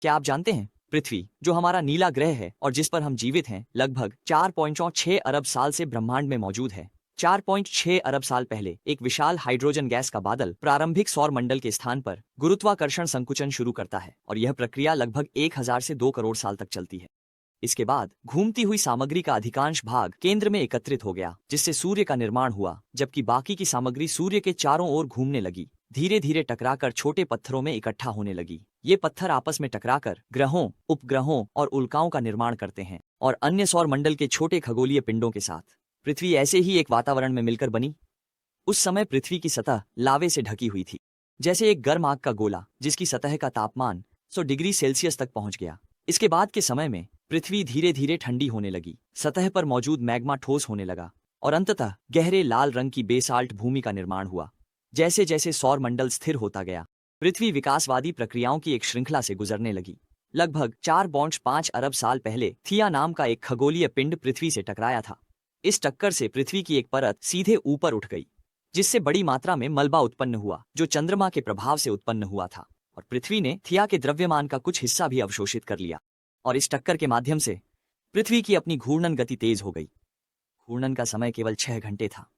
क्या आप जानते हैं पृथ्वी, जो हमारा नीला ग्रह है और जिस पर हम जीवित हैं, लगभग 4.6 अरब साल से ब्रह्मांड में मौजूद है। 4.6 अरब साल पहले एक विशाल हाइड्रोजन गैस का बादल प्रारंभिक सौर मंडल के स्थान पर गुरुत्वाकर्षण संकुचन शुरू करता है और यह प्रक्रिया लगभग 1000 से 2 करोड़ साल तक चलती है। इसके बाद घूमती हुई सामग्री का अधिकांश भाग केंद्र में एकत्रित हो गया, जिससे सूर्य का निर्माण हुआ, जबकि बाकी की सामग्री सूर्य के चारों ओर घूमने लगी, धीरे धीरे टकराकर छोटे पत्थरों में इकट्ठा होने लगी। ये पत्थर आपस में टकराकर ग्रहों, उपग्रहों और उल्काओं का निर्माण करते हैं और अन्य सौर मंडल के छोटे खगोलीय पिंडों के साथ पृथ्वी ऐसे ही एक वातावरण में मिलकर बनी। उस समय पृथ्वी की सतह लावे से ढकी हुई थी, जैसे एक गर्म आग का गोला जिसकी सतह का तापमान 100 डिग्री सेल्सियस तक पहुंच गया। इसके बाद के समय में पृथ्वी धीरे धीरे ठंडी होने लगी, सतह पर मौजूद मैग्मा ठोस होने लगा और अंततः गहरे लाल रंग की बेसाल्ट भूमि का निर्माण हुआ। जैसे जैसे सौर मंडल स्थिर होता गया, पृथ्वी विकासवादी प्रक्रियाओं की एक श्रृंखला से गुजरने लगी। लगभग 4.5 अरब साल पहले थिया नाम का एक खगोलीय पिंड पृथ्वी से टकराया था। इस टक्कर से पृथ्वी की एक परत सीधे ऊपर उठ गई, जिससे बड़ी मात्रा में मलबा उत्पन्न हुआ, जो चंद्रमा के प्रभाव से उत्पन्न हुआ था, और पृथ्वी ने थिया के द्रव्यमान का कुछ हिस्सा भी अवशोषित कर लिया। और इस टक्कर के माध्यम से पृथ्वी की अपनी घूर्णन गति तेज हो गई। घूर्णन का समय केवल 6 घंटे था।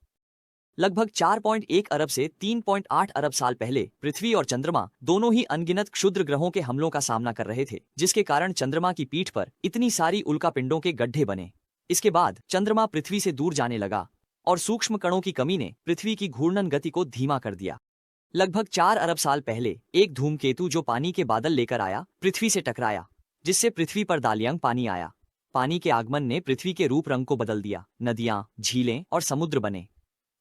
लगभग 4.1 अरब से 3.8 अरब साल पहले पृथ्वी और चंद्रमा दोनों ही अनगिनत क्षुद्र ग्रहों के हमलों का सामना कर रहे थे, जिसके कारण चंद्रमा की पीठ पर इतनी सारी उल्कापिंडों के गड्ढे बने। इसके बाद चंद्रमा पृथ्वी से दूर जाने लगा और सूक्ष्म कणों की कमी ने पृथ्वी की घूर्णन गति को धीमा कर दिया। लगभग 4 अरब साल पहले एक धूमकेतु जो पानी के बादल लेकर आया, पृथ्वी से टकराया, जिससे पृथ्वी पर दालियांग पानी आया। पानी के आगमन ने पृथ्वी के रूप रंग को बदल दिया, नदियां, झीलें और समुद्र बने।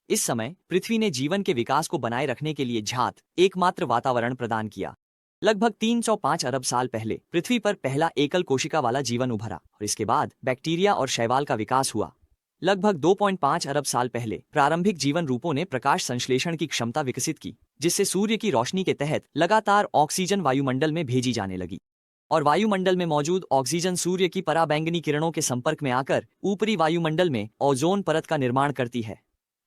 इस समय पृथ्वी ने जीवन के विकास को बनाए रखने के लिए झात एकमात्र वातावरण प्रदान किया। लगभग 305 अरब साल पहले पृथ्वी पर पहला एकल कोशिका वाला जीवन उभरा और इसके बाद बैक्टीरिया और शैवाल का विकास हुआ। लगभग 2.5 अरब साल पहले प्रारंभिक जीवन रूपों ने प्रकाश संश्लेषण की क्षमता विकसित की, जिससे सूर्य की रोशनी के तहत लगातार ऑक्सीजन वायुमंडल में भेजी जाने लगी और वायुमंडल में मौजूद ऑक्सीजन सूर्य की पराबैंगनी किरणों के संपर्क में आकर ऊपरी वायुमंडल में ओजोन परत का निर्माण करती है।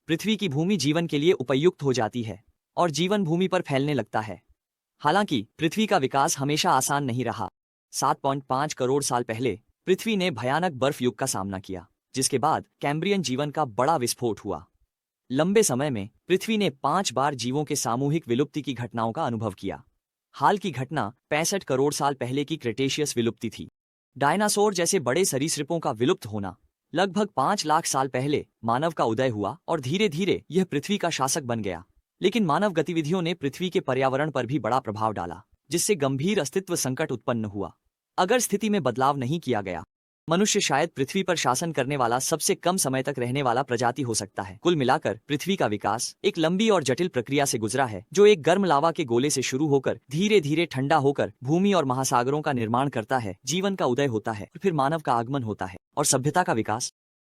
पृथ्वी की भूमि जीवन के लिए उपयुक्त हो जाती है और जीवन भूमि पर फैलने लगता है। हालांकि पृथ्वी का विकास हमेशा आसान नहीं रहा। 7.5 करोड़ साल पहले पृथ्वी ने भयानक बर्फ युग का सामना किया, जिसके बाद कैम्ब्रियन जीवन का बड़ा विस्फोट हुआ। लंबे समय में पृथ्वी ने 5 बार जीवों के सामूहिक विलुप्ति की घटनाओं का अनुभव किया। हाल की घटना 65 करोड़ साल पहले की क्रेटेशियस विलुप्ति थी। डायनासोर जैसे बड़े सरीसृपों का विलुप्त होना। लगभग 5 लाख साल पहले मानव का उदय हुआ और धीरे धीरे यह पृथ्वी का शासक बन गया। लेकिन मानव गतिविधियों ने पृथ्वी के पर्यावरण पर भी बड़ा प्रभाव डाला, जिससे गंभीर अस्तित्व संकट उत्पन्न हुआ। अगर स्थिति में बदलाव नहीं किया गया, मनुष्य शायद पृथ्वी पर शासन करने वाला सबसे कम समय तक रहने वाला प्रजाति हो सकता है। कुल मिलाकर पृथ्वी का विकास एक लंबी और जटिल प्रक्रिया से गुजरा है, जो एक गर्म लावा के गोले से शुरू होकर धीरे धीरे ठंडा होकर भूमि और महासागरों का निर्माण करता है। जीवन का उदय होता है, फिर मानव का आगमन होता है और सभ्यता का विकास।